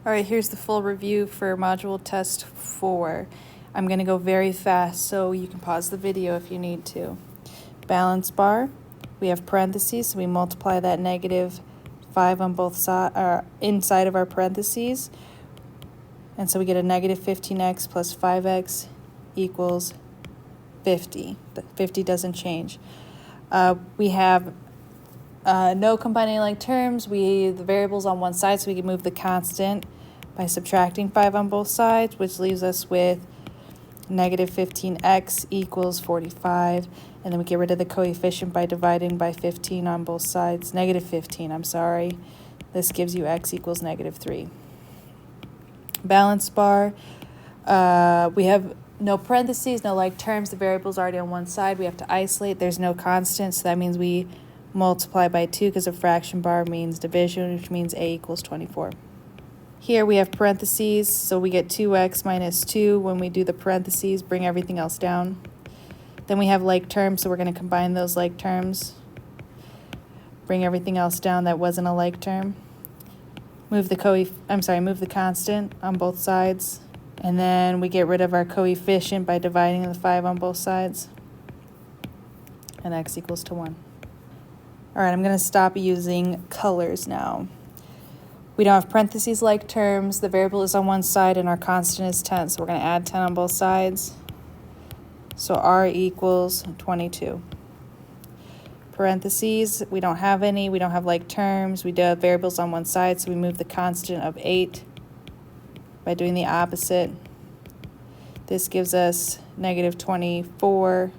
All right, here's the full review for module test 4. I'm going to go very fast, so you can pause the video if you need to. Balance bar, we have parentheses, so we multiply that negative 5 on both sides, inside of our parentheses. And so we get a negative 15x plus 5x equals 50. The 50 doesn't change. We have no combining like terms. The variable's on one side, so we can move the constant by subtracting 5 on both sides, which leaves us with negative 15x equals 45. And then we get rid of the coefficient by dividing by 15 on both sides. Negative 15, I'm sorry. This gives you x equals negative 3. Balance bar, we have no parentheses, no like terms. The variable's already on one side. We have to isolate. There's no constant, so that means we multiply by 2 because a fraction bar means division, which means a equals 24. Here we have parentheses, so we get 2x minus 2. When we do the parentheses, bring everything else down. Then we have like terms, so we're going to combine those like terms. Bring everything else down that wasn't a like term. Move the constant on both sides. And then we get rid of our coefficient by dividing the 5 on both sides. And x equals to 1. All right, I'm going to stop using colors now. We don't have parentheses like terms. The variable is on one side and our constant is 10. So we're going to add 10 on both sides. So r equals 22. Parentheses, we don't have any. We don't have like terms. We do have variables on one side, so we move the constant of 8 by doing the opposite. This gives us negative 24.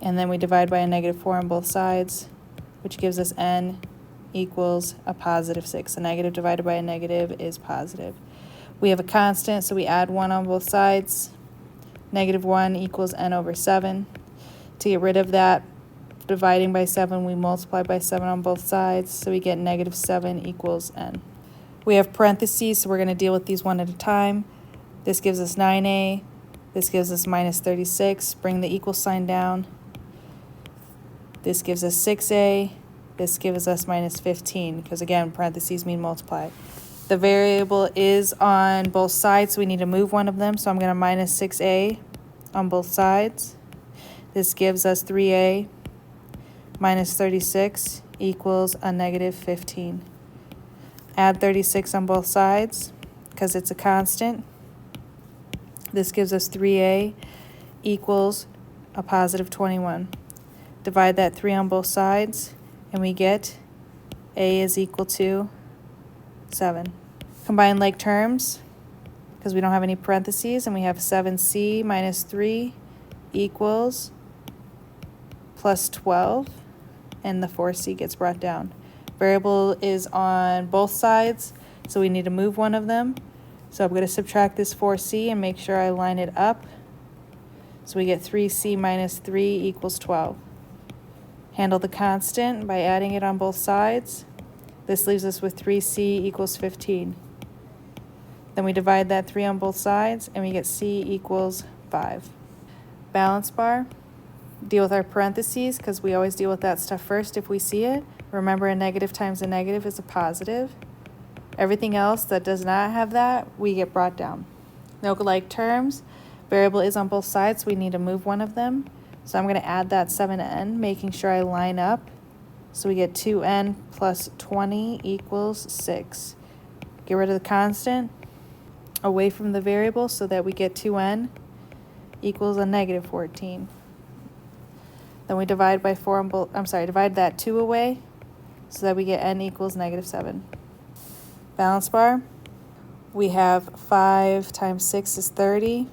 And then we divide by a negative 4 on both sides, which gives us n equals a positive 6. A negative divided by a negative is positive. We have a constant, so we add 1 on both sides. Negative 1 equals n over 7. To get rid of that, dividing by 7, we multiply by 7 on both sides, so we get negative 7 equals n. We have parentheses, so we're going to deal with these one at a time. This gives us 9a. This gives us minus 36. Bring the equal sign down. This gives us 6a. This gives us minus 15, because again, parentheses mean multiply. The variable is on both sides, so we need to move one of them. So I'm going to minus 6a on both sides. This gives us 3a minus 36 equals a negative 15. Add 36 on both sides, because it's a constant. This gives us 3a equals a positive 21. Divide that 3 on both sides, and we get a is equal to 7. Combine like terms, because we don't have any parentheses, and we have 7c minus 3 equals plus 12, and the 4c gets brought down. Variable is on both sides, so we need to move one of them. So I'm going to subtract this 4c and make sure I line it up. So we get 3c minus 3 equals 12. Handle the constant by adding it on both sides. This leaves us with 3c equals 15. Then we divide that 3 on both sides, and we get c equals 5. Balance bar. Deal with our parentheses, because we always deal with that stuff first if we see it. Remember, a negative times a negative is a positive. Everything else that does not have that, we get brought down. No like terms. Variable is on both sides, so we need to move one of them. So I'm going to add that 7n, making sure I line up. So we get 2n plus 20 equals 6. Get rid of the constant away from the variable so that we get 2n equals a negative 14. Then we divide by 4 on both, divide that 2 away so that we get n equals negative 7. Balance bar, we have 5 times 6 is 30,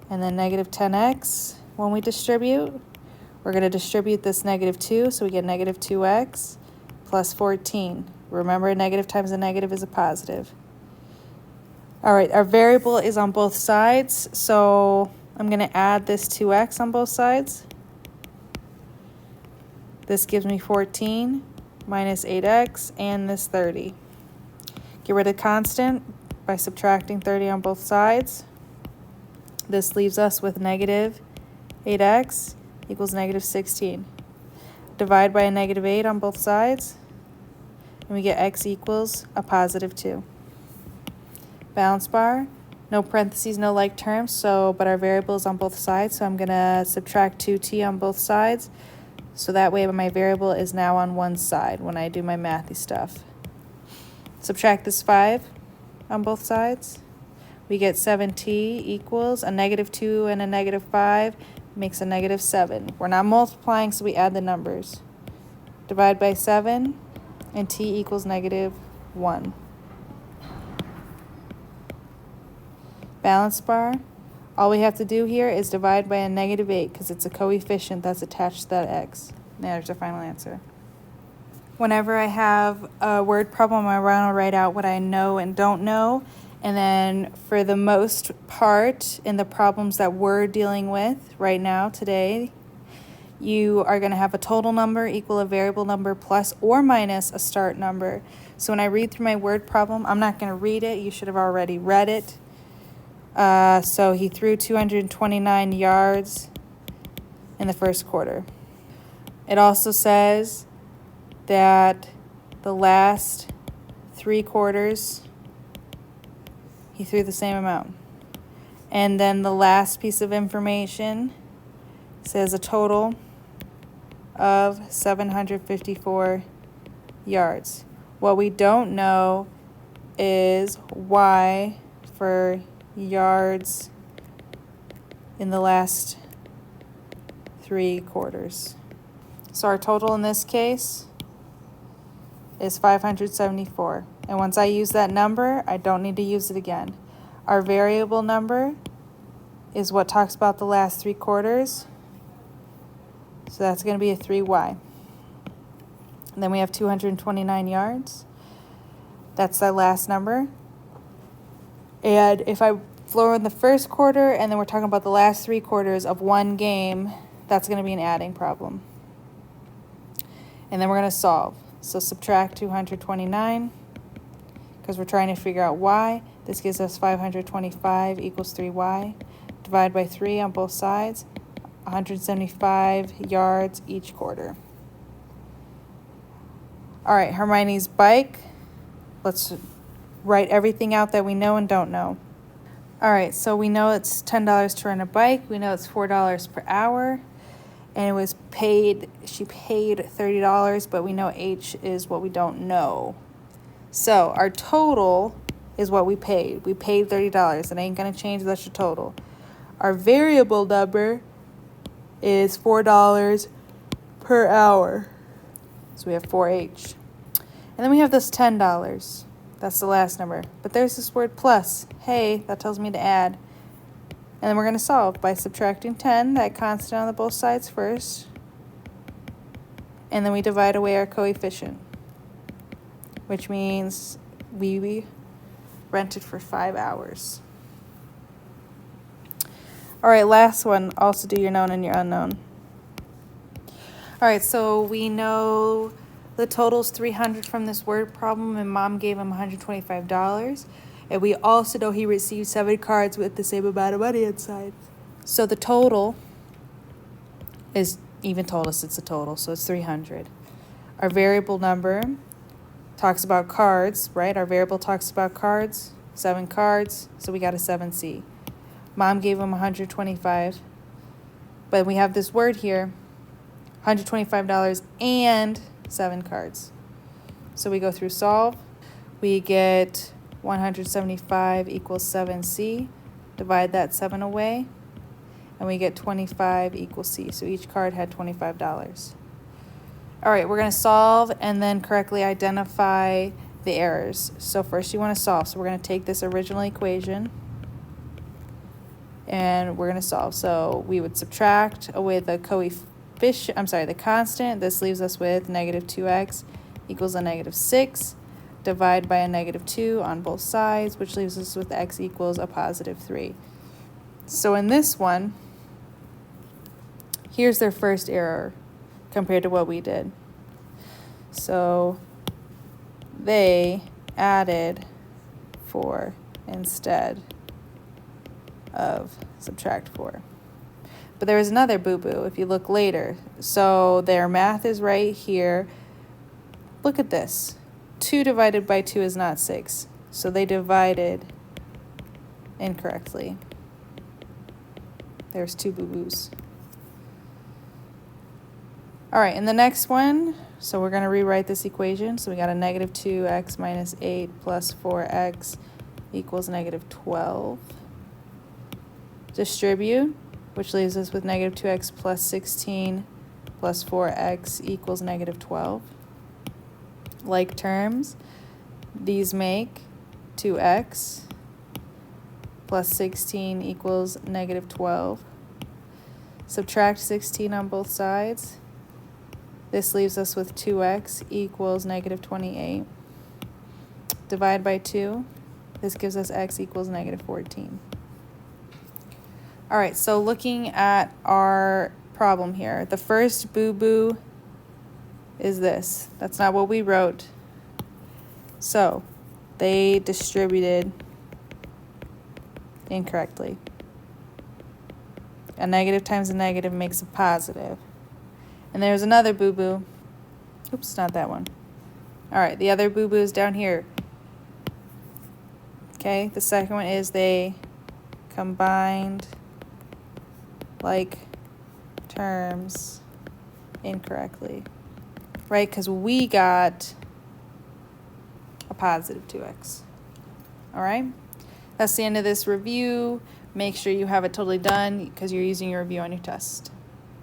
and then negative 10x. When we distribute, we're going to distribute this negative 2, so we get negative 2x plus 14. Remember, a negative times a negative is a positive. All right, our variable is on both sides, so I'm going to add this 2x on both sides. This gives me 14 minus 8x and this 30. Get rid of constant by subtracting 30 on both sides. This leaves us with negative 8x equals negative 16. Divide by a negative 8 on both sides, and we get x equals a positive 2. balance bar, no parentheses, no like terms, but our variable is on both sides, so I'm going to subtract 2t on both sides. So that way my variable is now on one side when I do my mathy stuff. Subtract this 5 on both sides. We get 7t equals a -2 and a -5 makes a -7. We're not multiplying, so we add the numbers. Divide by 7, and t equals -1. Balance bar. All we have to do here is divide by a -8 because it's a coefficient that's attached to that x. Now there's our final answer. Whenever I have a word problem, I want to write out what I know and don't know. And then for the most part in the problems that we're dealing with right now today, you are going to have a total number equal a variable number plus or minus a start number. So when I read through my word problem, I'm not going to read it. You should have already read it. So he threw 229 yards in the first quarter. It also says that the last 3 quarters, he threw the same amount. And then the last piece of information says a total of 754 yards. What we don't know is y for yards in the last 3 quarters. So our total in this case is 574. And once I use that number, I don't need to use it again. Our variable number is what talks about the last 3 quarters. So that's going to be a 3y. And then we have 229 yards. That's that last number. And if I flow in the first quarter and then we're talking about the last 3 quarters of one game, that's going to be an adding problem. And then we're going to solve. So subtract 229 because we're trying to figure out y. This gives us 525 equals 3y. Divide by 3 on both sides. 175 yards each quarter. All right, Hermione's bike. Let's write everything out that we know and don't know. All right, so we know it's $10 to rent a bike. We know it's $4 per hour. And it was paid, she paid $30, but we know H is what we don't know. So our total is what we paid. We paid $30. It ain't going to change, that's your total. Our variable number is $4 per hour. So we have 4H. And then we have this $10. That's the last number. But there's this word plus. Hey, that tells me to add. And then we're going to solve by subtracting 10, that constant on the both sides first. And then we divide away our coefficient, which means we rented for 5 hours. All right, last one. Also do your known and your unknown. All right, so we know the total's 300 from this word problem, and Mom gave him $125. And we also know he received 7 cards with the same amount of money inside. So the total is even told us it's a total, so it's 300. Our variable number talks about cards, right? Our variable talks about cards, 7 cards, so we got a 7C. Mom gave him $125, but we have this word here, $125 and 7 cards. So we go through solve. We get 175 equals 7C. Divide that 7 away, and we get 25 equals C. So each card had $25. All right, we're going to solve and then correctly identify the errors. So first you want to solve. So we're going to take this original equation and we're going to solve. So we would subtract away the the constant. This leaves us with -2x equals a -6. Divide by a -2 on both sides, which leaves us with x equals a +3. So in this one, here's their first error compared to what we did. So they added 4 instead of subtract 4. But there was another boo-boo if you look later. So their math is right here. Look at this. 2 divided by 2 is not 6. So they divided incorrectly. There's two boo-boos. All right, in the next one, so we're going to rewrite this equation. So we got a negative 2x minus 8 plus 4x equals negative 12. Distribute, which leaves us with negative 2x plus 16 plus 4x equals negative 12. Like terms, these make 2x plus 16 equals negative 12. Subtract 16 on both sides. This leaves us with 2x equals negative 28. Divide by 2. This gives us x equals negative 14. All right, so looking at our problem here, the first boo-boo is this. That's not what we wrote. So they distributed incorrectly. A negative times a negative makes a positive. And there's another boo-boo. Oops, not that one. All right, the other boo-boo is down here. Okay, the second one is they combined like terms incorrectly. Right, because we got a positive 2x. All right, that's the end of this review. Make sure you have it totally done because you're using your review on your test.